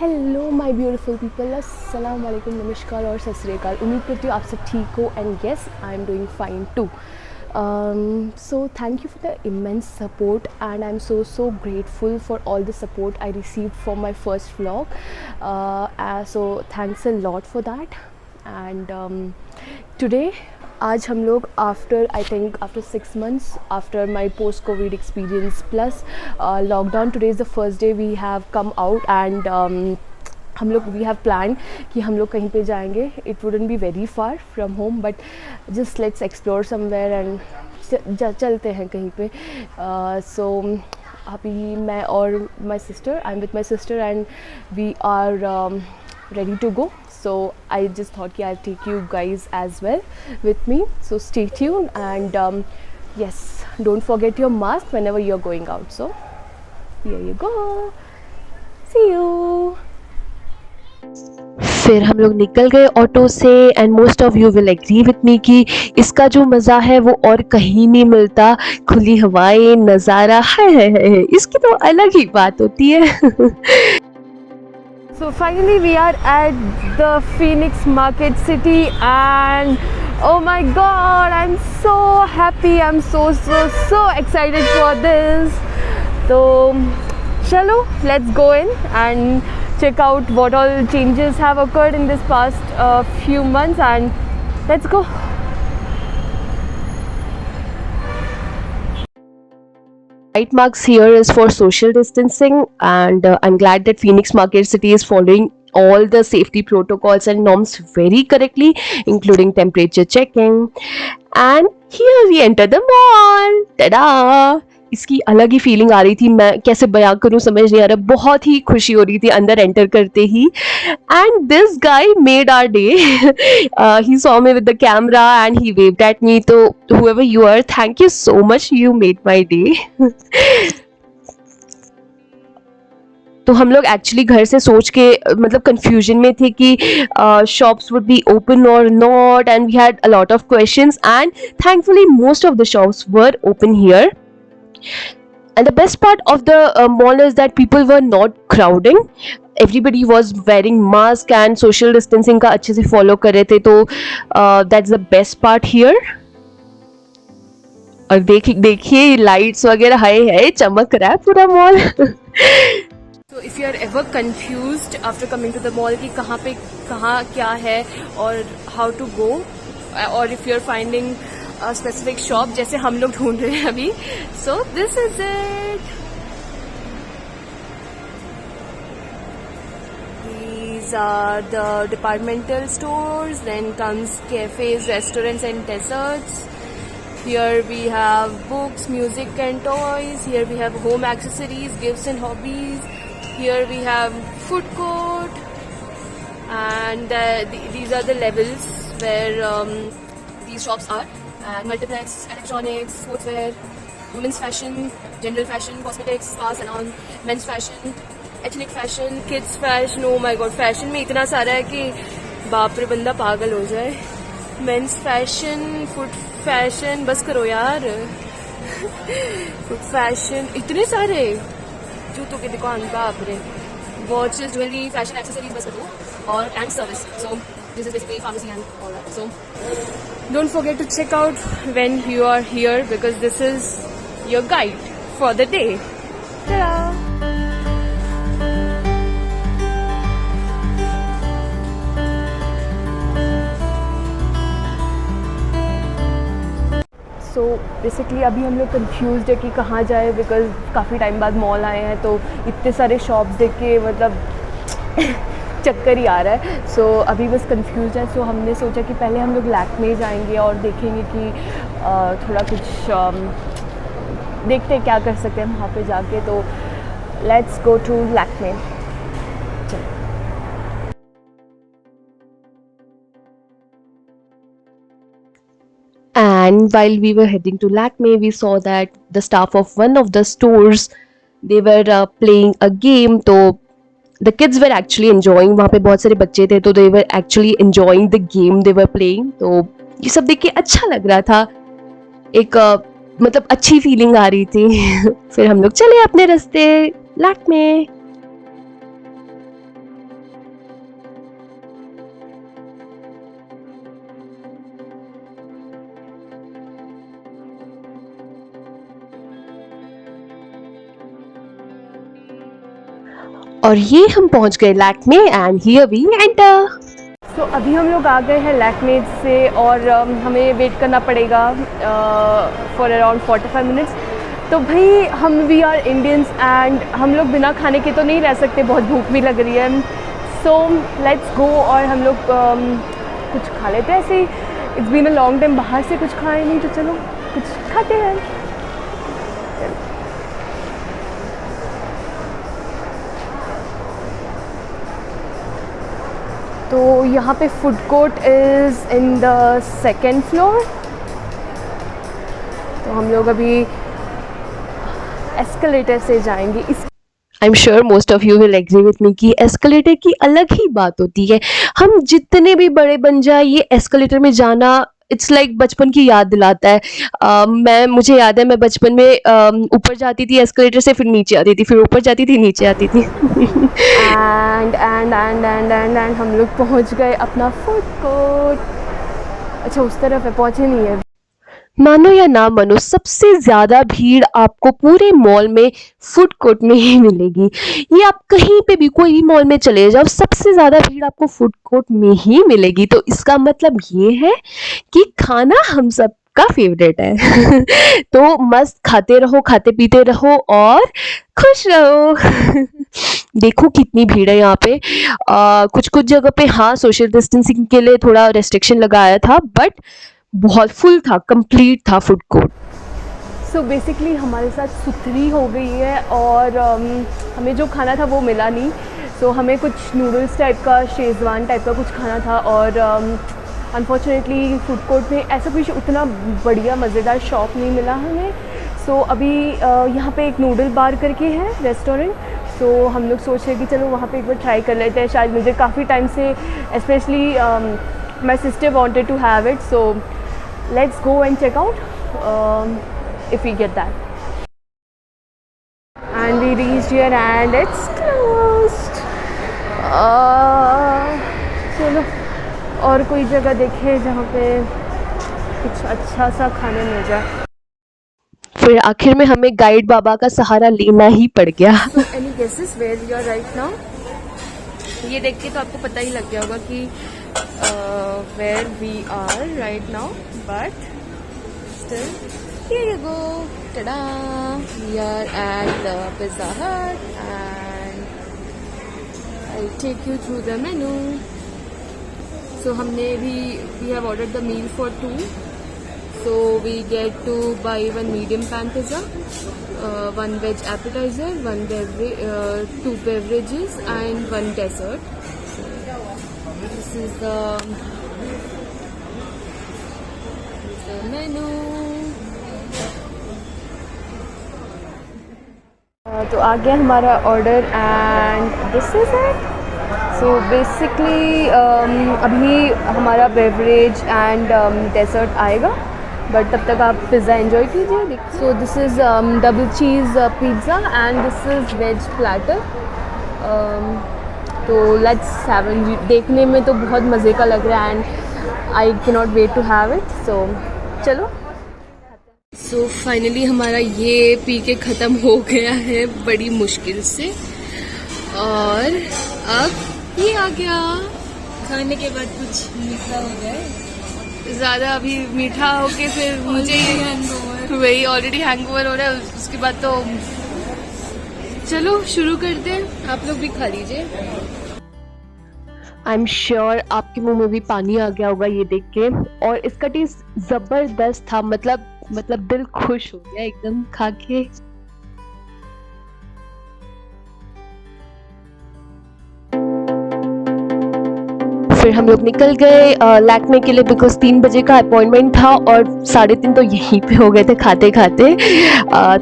Hello my beautiful people, अस्सलाम वालेकुम, नमस्कार और सत श्री अकाल। उम्मीद करती हूँ आप सब ठीक हो and yes I am doing fine too. So thank you for the immense support and I'm so grateful for all the support I received for my first vlog. So thanks a lot for that. And today आज हम लोग after 6 months after my post covid experience plus lockdown, today is the first day we have come out and हम लोग we have plan कि हम लोग कहीं पे जाएंगे. It wouldn't be very far from home but just let's explore somewhere and चलते हैं कहीं पे. सो अभी मैं और my sister, I am with my sister and we are ready to go. So I just thought कि I'll take you guys as well with me. So stay tuned and yes, don't forget your mask whenever you're going out. So here you go. See you. फिर हम लोग निकल गए auto से and most of you will agree with me कि इसका जो मज़ा है वो और कहीं नहीं मिलता. खुली हवाएं, नज़ारा, है इसकी तो अलग ही बात होती है. So finally we are at the Phoenix Market City and oh my god, I'm so happy, I'm so excited for this. So chalo, let's go in and check out what all changes have occurred in this past few months and let's go. White marks here is for social distancing and I'm glad that Phoenix Market City is following all the safety protocols and norms very correctly, including temperature checking. And here we enter the mall. Ta-da! इसकी अलग ही feeling आ रही थी, मैं कैसे बयां करूं समझ नहीं आ रहा. बहुत ही खुशी हो रही थी अंदर एंटर करते ही. And this guy made our day. He saw me with the camera and he waved at me. तो whoever you are, thank you so much, you made my day. तो हम लोग एक्चुअली घर से सोच के मतलब कंफ्यूजन में थे कि शॉप्स वुड बी ओपन और not and we had a lot of questions and thankfully most of the shops were open here. And the best part of the mall is that people were not crowding. Everybody was wearing mask and social distancing का अच्छे से follow कर रहे थे. तो that's the best part here. और देखिए lights वगैरह है चमक रहा है पूरा mall. So if you are ever confused after coming to the mall कि कहाँ क्या है और how to go, or if you are finding a specific shop जैसे हम लोग ढूंढ रहे हैं अभी, so this is it. These are the departmental stores. Then comes cafes, restaurants and desserts. Here we have books, music and toys. Here we have home accessories, gifts and hobbies. Here we have food court, and these are the levels where these shops are. And multiplex, electronics, sportswear, women's fashion, general fashion, cosmetics, spa salon, men's fashion, ethnic fashion, kids fashion. Oh my god, fashion में इतना सारा है कि बाप रे बंदा पागल हो जाए. Men's fashion, food fashion, बस करो यार. food fashion इतने सारे, जूतों की दुकान बाप रे, वॉचेस, ज्वेलरी, फैशन एक्सेसरीज, बस करो. और and service. So this is basically pharmacy and all that. So don't forget to check out when you are here because this is your guide for the day. Ta-da! So basically अभी हम लोग confused है कि कहाँ जाए because काफ़ी time बाद mall आए हैं तो इतने सारे शॉप्स देख के मतलब चक्कर ही आ रहा है. सो अभी बस कंफ्यूज है. सो हमने सोचा कि पहले हम लोग लैक्मे जाएंगे और देखेंगे कि थोड़ा कुछ देखते हैं क्या कर सकते हैं वहाँ पे जाके. तो let's go to Lakme. And while we were heading to Lakme, we saw that the staff of one of the stores, they were playing a game. तो the kids were actually enjoying. वहाँ पे बहुत सारे बच्चे थे तो they were actually enjoying the game they were playing. तो ये सब देख के अच्छा लग रहा था. एक मतलब अच्छी फीलिंग आ रही थी. फिर हम लोग चले अपने रास्ते लैक्मे. और ये हम पहुंच गए Lakme and here we enter. So अभी हम लोग आ गए हैं लैक्मे से और हमें वेट करना पड़ेगा फॉर अराउंड 45 मिनट्स। तो भाई हम वी आर इंडियंस एंड हम लोग बिना खाने के तो नहीं रह सकते, बहुत भूख भी लग रही है। सो लेट्स गो और हम लोग कुछ खा लेते हैं ऐसे ही। It's been a long time बाहर से कुछ खाए नहीं, तो चलो कुछ खाते हैं। तो यहाँ पे food court is in the second floor. तो हम लोग अभी एस्केलेटर से जाएंगे। इस I am sure most of you will agree with me कि एस्केलेटर की अलग ही बात होती है। हम जितने भी बड़े बन जाए, ये एस्केलेटर में जाना इट्स लाइक बचपन की याद दिलाता है। मुझे याद है मैं बचपन में ऊपर जाती थी एस्केलेटर से, फिर नीचे आती थी, फिर ऊपर जाती थी, नीचे आती थी। एंड हम लोग पहुँच गए अपना फूड कोर्ट। अच्छा उस तरफ है, पहुँचे नहीं है। मानो या ना मानो, सबसे ज्यादा भीड़ आपको पूरे मॉल में फूड कोर्ट में ही मिलेगी। ये आप कहीं पे भी कोई भी मॉल में चले जाओ, सबसे ज्यादा भीड़ आपको फूड कोर्ट में ही मिलेगी। तो इसका मतलब ये है कि खाना हम सब का फेवरेट है। तो मस्त खाते रहो, खाते पीते रहो और खुश रहो। देखो कितनी भीड़ है यहाँ पे। कुछ कुछ जगह पे हाँ सोशल डिस्टेंसिंग के लिए थोड़ा रेस्ट्रिक्शन लगाया था, बट बहुत फुल था, कंप्लीट था फूड कोर्ट। सो बेसिकली हमारे साथ सुथरी हो गई है और हमें जो खाना था वो मिला नहीं। सो हमें कुछ नूडल्स टाइप का, शेज़वान टाइप का कुछ खाना था और अनफॉर्चुनेटली फूड कोर्ट में ऐसा कुछ उतना बढ़िया मज़ेदार शॉप नहीं मिला हमें। सो अभी यहाँ पे एक नूडल बार करके है रेस्टोरेंट। सो हम लोग सोच रहे हैं कि चलो वहाँ पे एक बार ट्राई कर लेते हैं। शायद मुझे काफ़ी टाइम से specially my sister wanted to have it. So let's go and check out if we get that. And we reached here and it's closed. चलो और कोई जगह देखे जहाँ पे कुछ अच्छा सा खाने मिल जाए। फिर आखिर में हमें गाइड बाबा का सहारा लेना ही पड़ गया। So any guesses where we are right now? ये देख के तो आपको पता ही लग गया होगा कि where we are right now, but still here you go. Ta-da! We are at the Pizza Hut and I'll take you through the menu. So हमने भी we have ordered the meal for 2. So we get to buy 1 medium pan pizza, 1 veg appetizer, 2 beverages and 1 dessert. This is the menu. तो आ गया हमारा order and this is it. So basically अभी हमारा beverage and dessert आएगा, but तब तक आप पिज़्ज़ा एंजॉय कीजिए। So this is double cheese pizza and this is veg platter. तो लेट्स हैव इट। देखने में तो बहुत मज़े का लग रहा है and I can not wait to have it. So चलो। सो फाइनली हमारा ये पी के ख़त्म हो गया है बड़ी मुश्किल से, और अब ये आ गया। खाने के बाद कुछ मीठा हो जाए, ज़्यादा अभी मीठा होके फिर मुझे वही ऑलरेडी हैंगओवर हो रहा है। उसके बाद तो चलो शुरू करते हैं, आप लोग भी खा लीजिए। आई एम श्योर आपके मुंह में भी पानी आ गया होगा ये देख के, और इसका टेस्ट जबरदस्त था। मतलब दिल खुश हो गया एकदम खा के। फिर हम लोग निकल गए लैक्मे के लिए, बिकॉज 3 बजे का अपॉइंटमेंट था और 3:30 तो यहीं पे हो गए थे खाते खाते।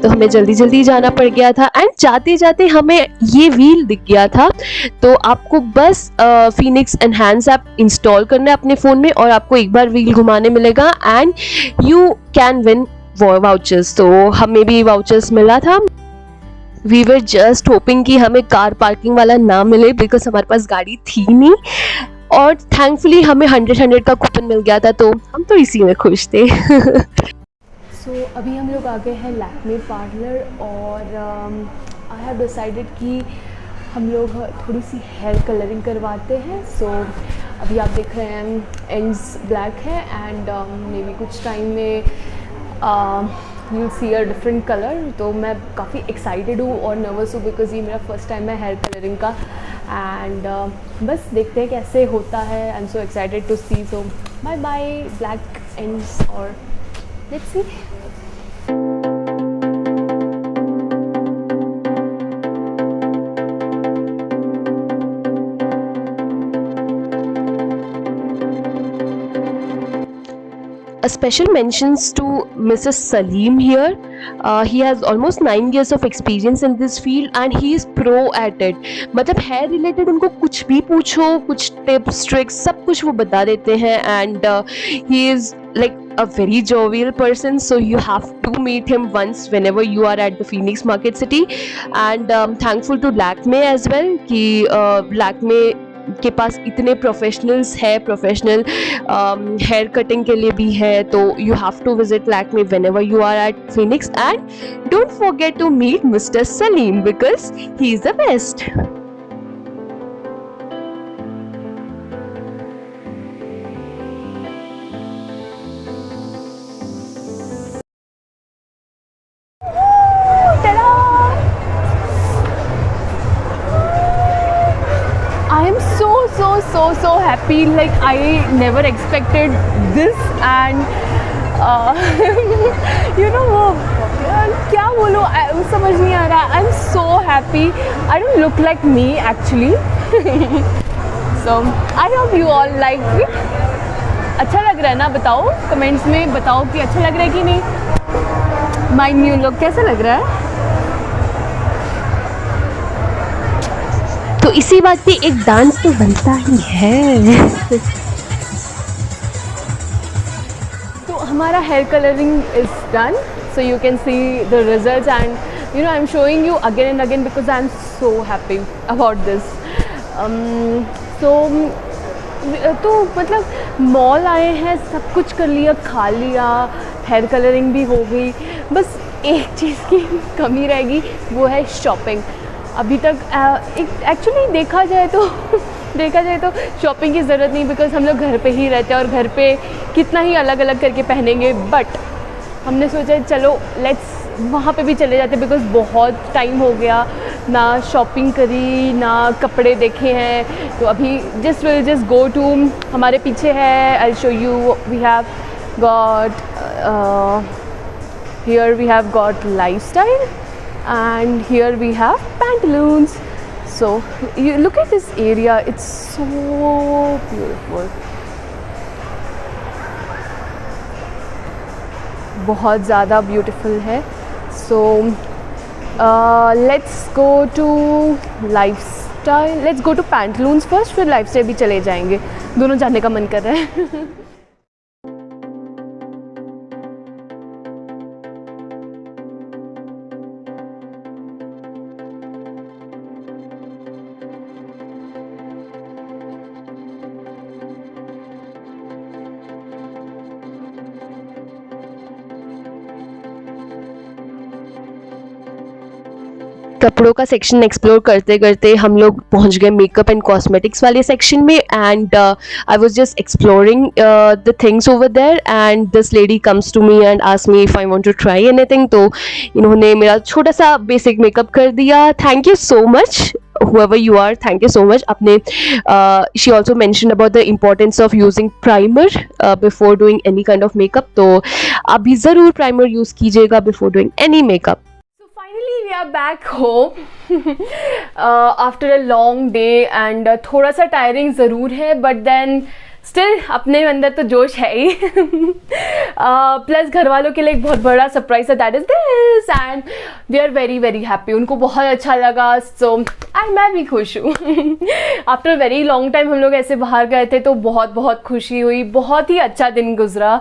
तो हमें जल्दी जल्दी जाना पड़ गया था एंड जाते जाते हमें ये व्हील दिख गया था। तो आपको बस फिनिक्स एनहांस ऐप इंस्टॉल करना है अपने फ़ोन में और आपको एक बार व्हील घुमाने मिलेगा and you can win vouchers. तो हमें भी वाउचर्स मिला था। वी वर जस्ट होपिंग कि हमें कार पार्किंग वाला ना मिले, बिकॉज हमारे पास गाड़ी थी नहीं, और थैंकफुली हमें 100 का कूपन मिल गया था, तो हम तो इसी में खुश थे। सो अभी हम लोग आ गए हैं लैक्मे पार्लर और आई हैव डिसाइडेड कि हम लोग थोड़ी सी हेयर कलरिंग करवाते हैं. सो अभी आप देख रहे हैं एंड्स ब्लैक है एंड मे बी कुछ टाइम में you'll see a different color. तो मैं काफ़ी एक्साइटेड हूँ और नर्वस हूँ बिकॉज ये मेरा फर्स्ट टाइम है हेयर कलरिंग का. एंड बस देखते हैं कैसे होता है. I am so excited to see. So bye bye black ends और let's see. A special mentions to Mrs. Salim here. He has almost 9 years of experience in this field and he is pro at it. मतलब hair related उनको कुछ भी पूछो, कुछ tips, tricks, सब कुछ वो बता देते हैं. And he is like a very jovial person, so you have to meet him once whenever you are at the Phoenix Market City. And thankful to Lakme as well कि Lakme के पास इतने professionals है, professional hair cutting के लिए भी है. तो you have to visit Lakme whenever you are at Phoenix and don't forget to meet mister Salim because he is the best. So happy. Like I never expected this and you know वो क्या बोलूँ समझ नहीं आ रहा. I'm so happy. I don't look like me actually. So I hope you all like it. अच्छा लग रहा है ना? बताओ कमेंट्स में, बताओ कि अच्छा लग रहा है कि नहीं. My new look कैसा लग रहा है? तो इसी बात पे एक डांस तो बनता ही है. तो हमारा hair colouring is done. So you can see the results and you know I am showing you again and again because I am so happy about this. तो मतलब मॉल आए हैं, सब कुछ कर लिया, खा लिया, हेयर कलरिंग भी हो गई. बस एक चीज़ की कमी रहेगी, वो है शॉपिंग. अभी तक एक्चुअली देखा जाए तो शॉपिंग की ज़रूरत नहीं बिकॉज हम लोग घर पे ही रहते हैं और घर पे कितना ही अलग अलग करके पहनेंगे. बट हमने सोचा चलो लेट्स वहाँ पे भी चले जाते बिकॉज बहुत टाइम हो गया ना शॉपिंग करी ना कपड़े देखे हैं. तो अभी जस्ट गो टू, हमारे पीछे है, I show you, we have got here we have got Lifestyle and here we have pantaloons. So you look at this area, it's so beautiful. बहुत ज़्यादा beautiful है. So let's go to lifestyle. Let's go to pantaloons first, फिर lifestyle भी चले जाएंगे. दोनों जाने का मन कर रहा है. कपड़ों का सेक्शन एक्सप्लोर करते करते हम लोग पहुंच गए मेकअप एंड कॉस्मेटिक्स वाले सेक्शन में. And I was just exploring the things over there and this lady comes to me and asked me if I want to try anything. तो इन्होंने मेरा छोटा सा बेसिक मेकअप कर दिया. Thank you so much whoever you are, thank you so much. अपने she also mentioned about the importance of using primer before doing any kind of makeup. तो आप भी ज़रूर primer use कीजिएगा before doing any makeup. So finally we are back home after a long day and थोड़ा सा tiring ज़रूर है but then still अपने अंदर तो जोश है ही. प्लस घर वालों के लिए एक बहुत बड़ा सरप्राइज है, that is this and they are very very happy. उनको बहुत अच्छा लगा. सो मैं भी खुश हूँ. आफ्टर वेरी लॉन्ग टाइम हम लोग ऐसे बाहर गए थे तो बहुत बहुत खुशी हुई. बहुत ही अच्छा दिन गुजरा.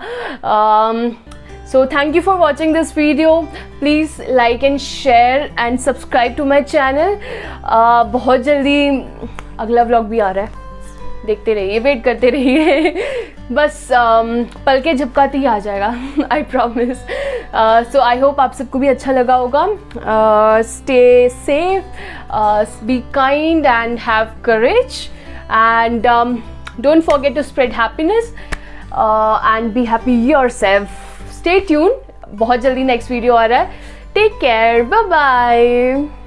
So thank you for watching this video. Please like and share and subscribe to my channel. बहुत जल्दी अगला व्लॉग भी आ रहा है, देखते रहिए, वेट करते रहिए. बस पल के झपकाते ही आ जाएगा, I promise. So I hope आप सबको भी अच्छा लगा होगा. Stay safe, be kind and have courage, and don't forget to spread happiness and be happy yourself. Stay tune, बहुत जल्दी नेक्स्ट वीडियो आ रहा है. Take care, bye bye.